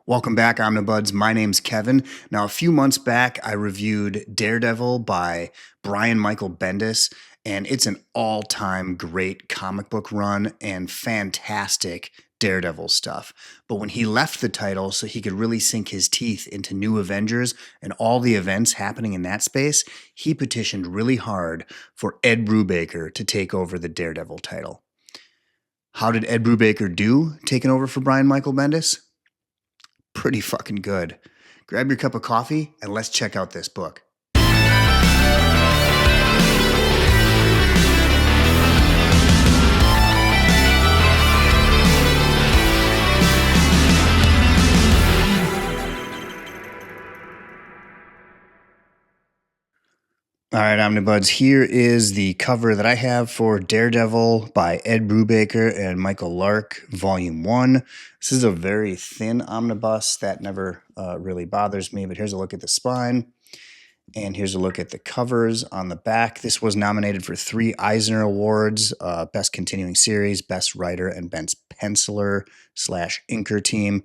Welcome back, Omnibuds. My name's Kevin. Now, a few months back, I reviewed Daredevil by Brian Michael Bendis, and it's an all-time great comic book run and fantastic Daredevil stuff. But when he left the title so he could really sink his teeth into New Avengers and all the events happening in that space, he petitioned really hard for Ed Brubaker to take over the Daredevil title. How did Ed Brubaker do taking over for Brian Michael Bendis? Pretty fucking good. Grab your cup of coffee and let's check out this book. All right, Omnibuds, here is the cover that I have for Daredevil by Ed Brubaker and Michael Lark, Volume 1. This is a very thin omnibus. That never really bothers me, but here's a look at the spine. And here's a look at the covers on the back. This was nominated for 3 Eisner Awards, Best Continuing Series, Best Writer, and Best Penciler/Inker Team.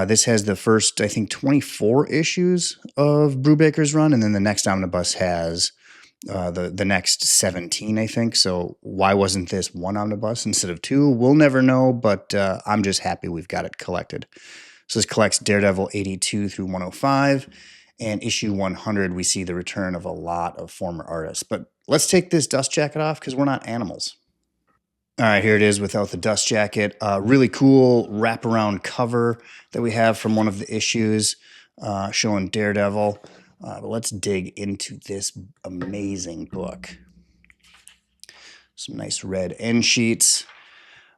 This has the first, I think, 24 issues of Brubaker's run, and then the next omnibus has the next 17, I think. So why wasn't this one omnibus instead of 2? We'll never know, but I'm just happy we've got it collected. So this collects Daredevil 82 through 105, and issue 100, we see the return of a lot of former artists. But let's take this dust jacket off because we're not animals. All right, here it is without the dust jacket. Really cool wraparound cover that we have from one of the issues showing Daredevil. But let's dig into this amazing book. Some nice red end sheets.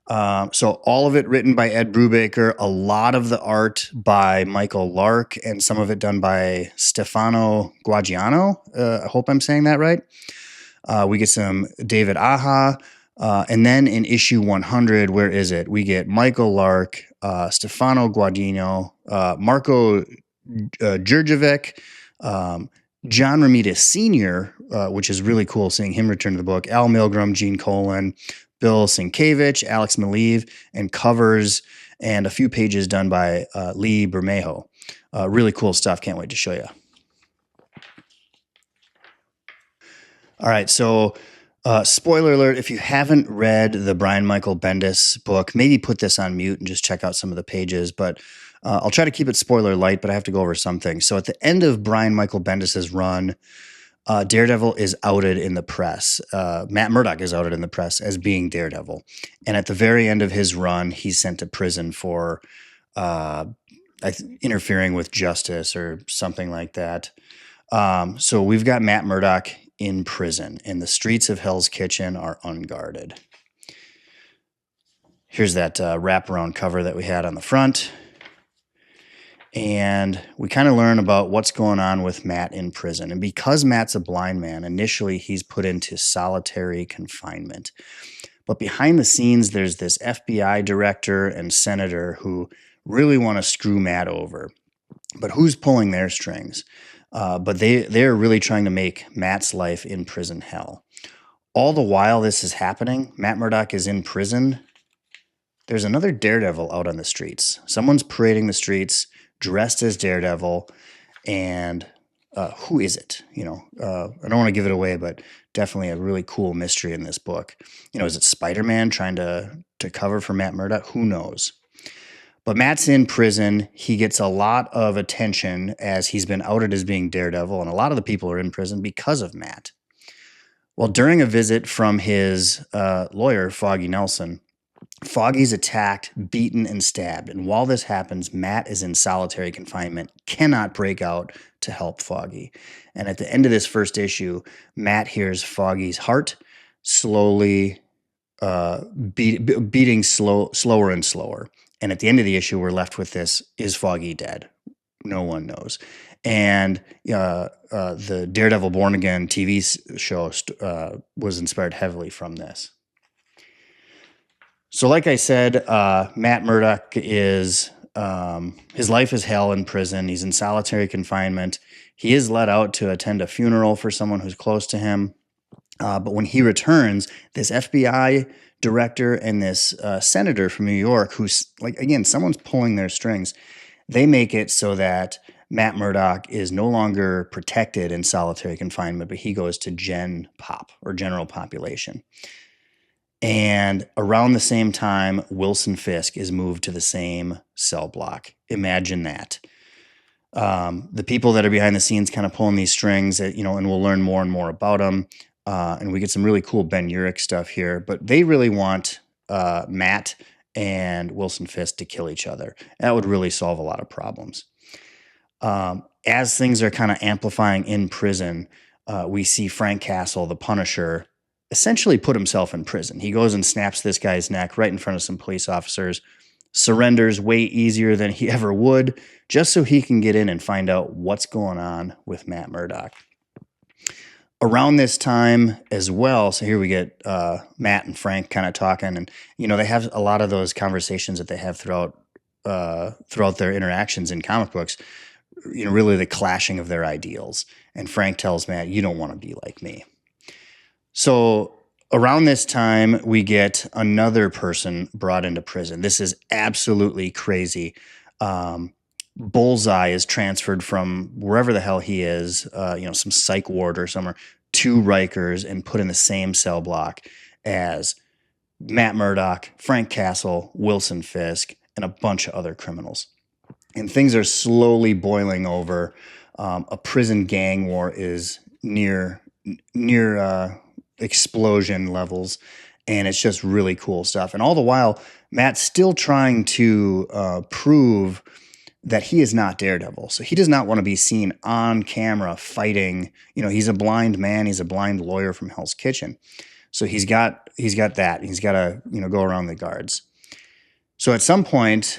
So all of it written by Ed Brubaker, a lot of the art by Michael Lark, and some of it done by Stefano Guaggiano. I hope I'm saying that right. We get some David Aja. And then in issue 100, where is it? We get Michael Lark, Stefano Guadino, Marco Djurdjevic, John Romita Sr., which is really cool seeing him return to the book, Al Milgrom, Gene Colan, Bill Sienkiewicz, Alex Maleev, and covers and a few pages done by Lee Bermejo. Really cool stuff. Can't wait to show you. All right, so spoiler alert, if you haven't read the Brian Michael Bendis book, maybe put this on mute and just check out some of the pages, but I'll try to keep it spoiler light, but I have to go over something. So at the end of Brian Michael Bendis's run, Daredevil is outed in the press. Matt Murdock is outed in the press as being Daredevil. And at the very end of his run, he's sent to prison for interfering with justice or something like that. So we've got Matt Murdock in prison, and the streets of Hell's Kitchen are unguarded. Here's that wraparound cover that we had on the front. And we kind of learn about what's going on with Matt in prison. And because Matt's a blind man, initially he's put into solitary confinement. But behind the scenes, there's this FBI director and senator who really want to screw Matt over. But who's pulling their strings? But they're really trying to make Matt's life in prison hell. All the while this is happening, Matt Murdock is in prison. There's another Daredevil out on the streets. Someone's parading the streets dressed as Daredevil, and who is it? I don't want to give it away, but definitely a really cool mystery in this book. Is it Spider-Man trying to cover for Matt Murdock? Who knows? But Matt's in prison. He gets a lot of attention as he's been outed as being Daredevil, and a lot of the people are in prison because of Matt. Well, during a visit from his lawyer, Foggy Nelson, Foggy's attacked, beaten, and stabbed. And while this happens, Matt is in solitary confinement, cannot break out to help Foggy. And at the end of this first issue, Matt hears Foggy's heart slowly beating slower and slower. And at the end of the issue, we're left with this: is Foggy dead? No one knows. And the Daredevil Born Again TV show was inspired heavily from this. So like I said, Matt Murdock is, his life is hell in prison. He's in solitary confinement. He is let out to attend a funeral for someone who's close to him. But when he returns, this FBI director and this senator from New York, who's like, again, someone's pulling their strings, They make it so that Matt Murdock is no longer protected in solitary confinement, but he goes to Gen Pop, or general population. And around the same time, Wilson Fisk is moved to the same cell block. Imagine that. The people that are behind the scenes kind of pulling these strings, and we'll learn more and more about them. And we get some really cool Ben Urich stuff here, but they really want Matt and Wilson Fisk to kill each other. That would really solve a lot of problems. As things are kind of amplifying in prison, we see Frank Castle, the Punisher, essentially put himself in prison. He goes and snaps this guy's neck right in front of some police officers, surrenders way easier than he ever would, just so he can get in and find out what's going on with Matt Murdock. Around this time as well, so here we get Matt and Frank kind of talking, and they have a lot of those conversations that they have throughout their interactions in comic books. Really the clashing of their ideals. And Frank tells Matt, "You don't want to be like me." So around this time, we get another person brought into prison. This is absolutely crazy. Bullseye is transferred from wherever the hell he is, some psych ward or somewhere, to Rikers and put in the same cell block as Matt Murdock, Frank Castle, Wilson Fisk, and a bunch of other criminals. And things are slowly boiling over. A prison gang war is near explosion levels, and it's just really cool stuff. And all the while, Matt's still trying to prove that he is not Daredevil. So he does not want to be seen on camera fighting. He's a blind man. He's a blind lawyer from Hell's Kitchen. So he's got that. He's got to go around the guards. So at some point,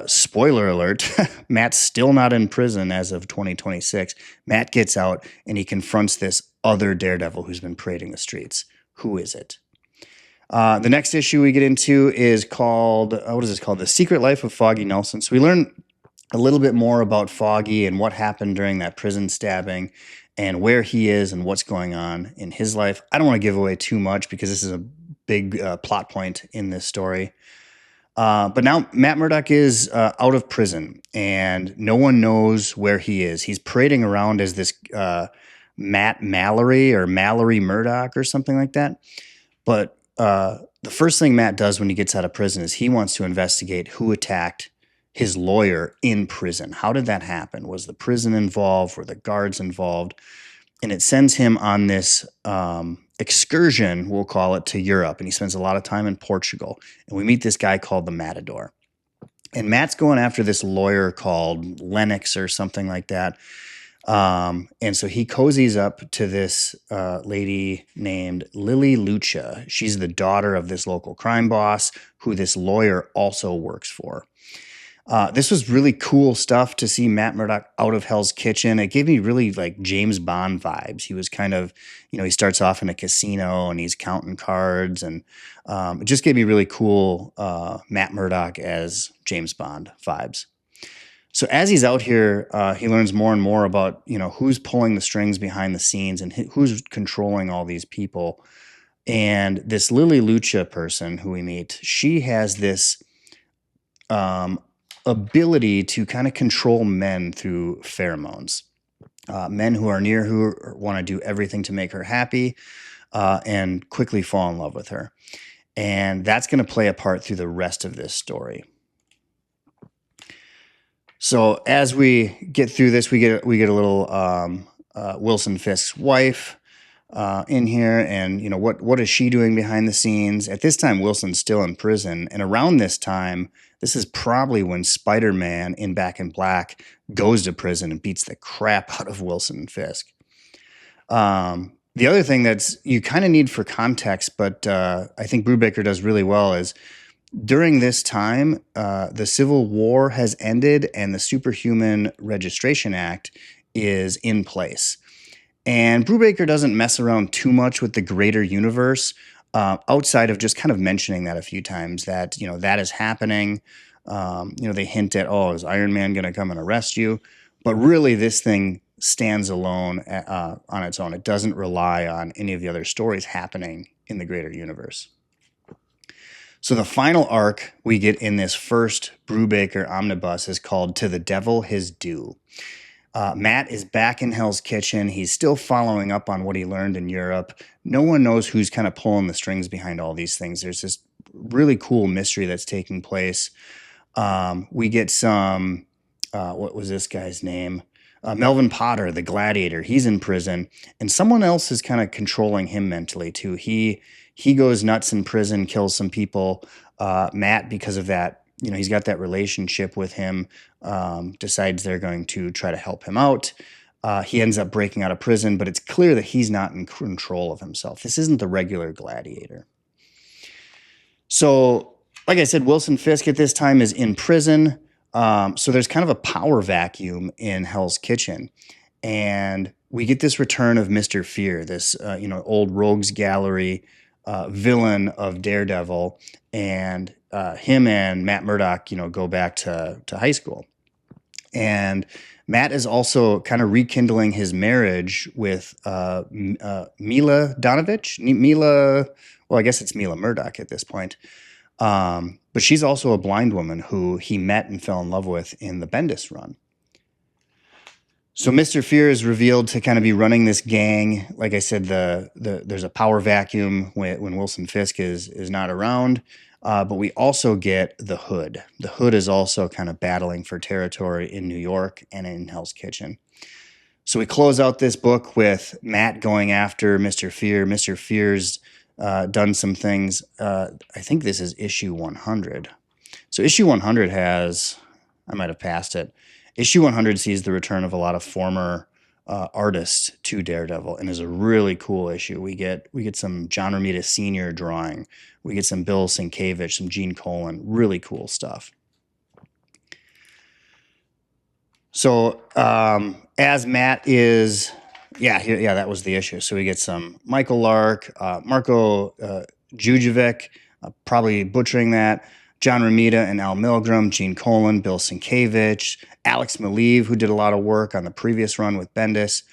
spoiler alert, Matt's still not in prison as of 2026. Matt gets out and he confronts this other Daredevil who's been parading the streets. Who is it? The next issue we get into is called, what is this called? The Secret Life of Foggy Nelson. So we learn a little bit more about Foggy and what happened during that prison stabbing and where he is and what's going on in his life. I don't want to give away too much because this is a big plot point in this story. But now Matt Murdock is out of prison and no one knows where he is. He's parading around as this Matt Mallory or Mallory Murdock or something like that. But the first thing Matt does when he gets out of prison is he wants to investigate who attacked his lawyer in prison. How did that happen? Was the prison involved? Were the guards involved? And it sends him on this excursion, we'll call it, to Europe. And he spends a lot of time in Portugal. And we meet this guy called the Matador. And Matt's going after this lawyer called Lennox or something like that. And so he cozies up to this lady named Lily Lucha. She's the daughter of this local crime boss who this lawyer also works for. This was really cool stuff to see Matt Murdock out of Hell's Kitchen. It gave me really like James Bond vibes. He was kind of, he starts off in a casino and he's counting cards, and it just gave me really cool Matt Murdock as James Bond vibes. So as he's out here, he learns more and more about, who's pulling the strings behind the scenes and who's controlling all these people. And this Lily Lucha person who we meet, she has this ability to kind of control men through pheromones. Men who are near who want to do everything to make her happy and quickly fall in love with her. And that's going to play a part through the rest of this story. So as we get through this, we get a little Wilson Fisk's wife in here, and what is she doing behind the scenes? At this time, Wilson's still in prison, and around this time, this is probably when Spider-Man in Back in Black goes to prison and beats the crap out of Wilson Fisk. The other thing that's you kind of need for context, but I think Brubaker does really well, is during this time, the Civil War has ended and the Superhuman Registration Act is in place. And Brubaker doesn't mess around too much with the greater universe outside of just kind of mentioning that a few times that, that is happening. They hint at, is Iron Man going to come and arrest you? But really this thing stands alone on its own. It doesn't rely on any of the other stories happening in the greater universe. So the final arc we get in this first Brubaker Omnibus is called To the Devil His Due. Matt is back in Hell's Kitchen. He's still following up on what he learned in Europe. No one knows who's kind of pulling the strings behind all these things. There's this really cool mystery that's taking place. We get some, what was this guy's name? Melvin Potter, the gladiator. He's in prison, and someone else is kind of controlling him mentally too. He goes nuts in prison, kills some people. Matt, because of that, he's got that relationship with him, decides they're going to try to help him out. He ends up breaking out of prison, but it's clear that he's not in control of himself. This isn't the regular gladiator. So, like I said, Wilson Fisk at this time is in prison. So there's kind of a power vacuum in Hell's Kitchen. And we get this return of Mr. Fear, this old rogues gallery villain of Daredevil. And him and Matt Murdock, go back to high school. And Matt is also kind of rekindling his marriage with Mila Donovich. Well, I guess it's Mila Murdoch at this point. But she's also a blind woman who he met and fell in love with in the Bendis run. So Mr. Fear is revealed to kind of be running this gang. Like I said, there's a power vacuum when Wilson Fisk is not around. But we also get the Hood. The Hood is also kind of battling for territory in New York and in Hell's Kitchen. So we close out this book with Matt going after Mr. Fear. Mr. Fear's done some things. I think this is issue 100. So issue 100 I might have passed it. Issue 100 sees the return of a lot of former artists to Daredevil, and is a really cool issue. We get some John Romita Sr. drawing. We get some Bill Sienkiewicz, some Gene Colan. Really cool stuff. So as Matt is... Yeah, that was the issue. So we get some Michael Lark, Marco Jujovic, probably butchering that, John Romita and Al Milgrom, Gene Colan, Bill Sienkiewicz, Alex Maleev, who did a lot of work on the previous run with Bendis,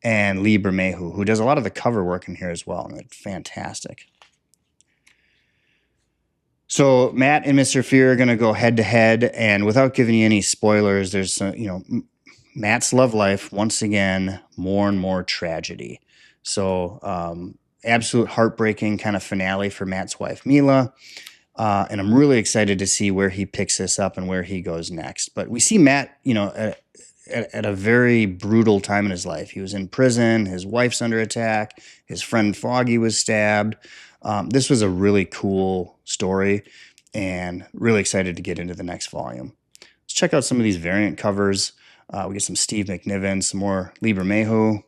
and Lee Bermejo, who does a lot of the cover work in here as well. And it's fantastic. So Matt and Mr. Fear are going to go head-to-head, and without giving you any spoilers, there's Matt's love life, once again, more and more tragedy. So absolute heartbreaking kind of finale for Matt's wife, Mila. And I'm really excited to see where he picks this up and where he goes next. But we see Matt, at a very brutal time in his life. He was in prison. His wife's under attack. His friend Foggy was stabbed. This was a really cool story, and really excited to get into the next volume. Let's check out some of these variant covers. We get some Steve McNiven, some more Lee Bermejo.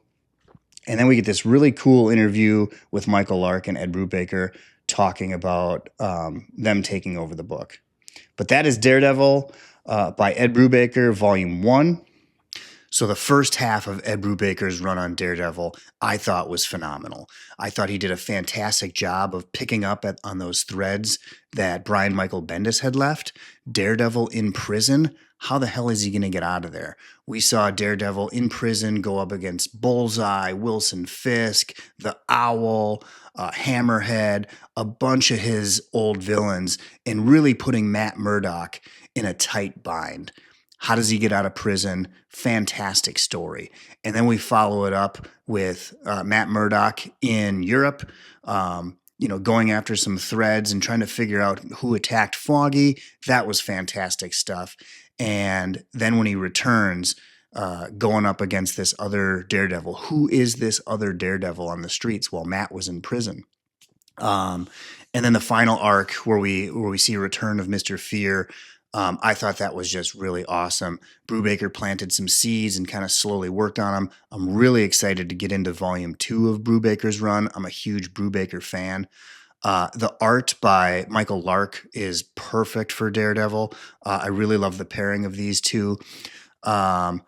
And then we get this really cool interview with Michael Lark and Ed Brubaker talking about them taking over the book. But that is Daredevil by Ed Brubaker, Volume 1. So the first half of Ed Brubaker's run on Daredevil, I thought was phenomenal. I thought he did a fantastic job of picking up on those threads that Brian Michael Bendis had left. Daredevil in prison. How the hell is he going to get out of there? We saw Daredevil in prison go up against Bullseye, Wilson Fisk, the Owl, Hammerhead, a bunch of his old villains, and really putting Matt Murdock in a tight bind. How does he get out of prison? Fantastic story. And then we follow it up with Matt Murdock in Europe, going after some threads and trying to figure out who attacked Foggy. That was fantastic stuff. And then when he returns, going up against this other Daredevil. Who is this other Daredevil on the streets while Matt was in prison? And then the final arc where we see a return of Mr. Fear. I thought that was just really awesome. Brubaker planted some seeds and kind of slowly worked on them. I'm really excited to get into Volume 2 of Brubaker's run. I'm a huge Brubaker fan. The art by Michael Lark is perfect for Daredevil. I really love the pairing of these two. I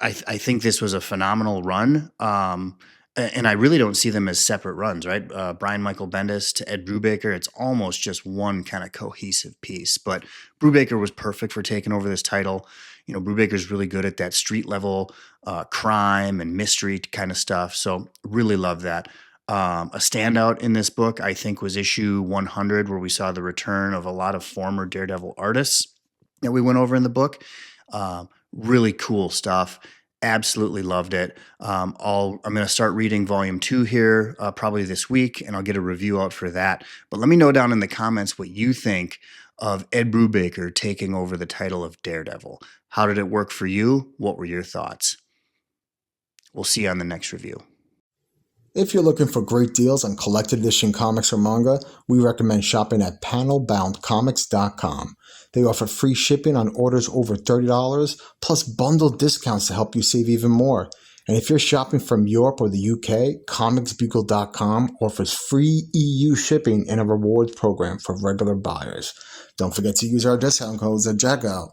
think this was a phenomenal run. And I really don't see them as separate runs, right? Brian Michael Bendis to Ed Brubaker, it's almost just one kind of cohesive piece. But Brubaker was perfect for taking over this title. Brubaker's really good at that street level crime and mystery kind of stuff. So really love that. A standout in this book, I think, was issue 100, where we saw the return of a lot of former Daredevil artists that we went over in the book. Really cool stuff. Absolutely loved it. I'm going to start reading volume 2 here probably this week, and I'll get a review out for that. But let me know down in the comments what you think of Ed Brubaker taking over the title of Daredevil. How did it work for you? What were your thoughts? We'll see you on the next review. If you're looking for great deals on collected edition comics or manga, we recommend shopping at panelboundcomics.com. They offer free shipping on orders over $30, plus bundle discounts to help you save even more. And if you're shopping from Europe or the UK, comicsbugle.com offers free EU shipping and a rewards program for regular buyers. Don't forget to use our discount codes at checkout.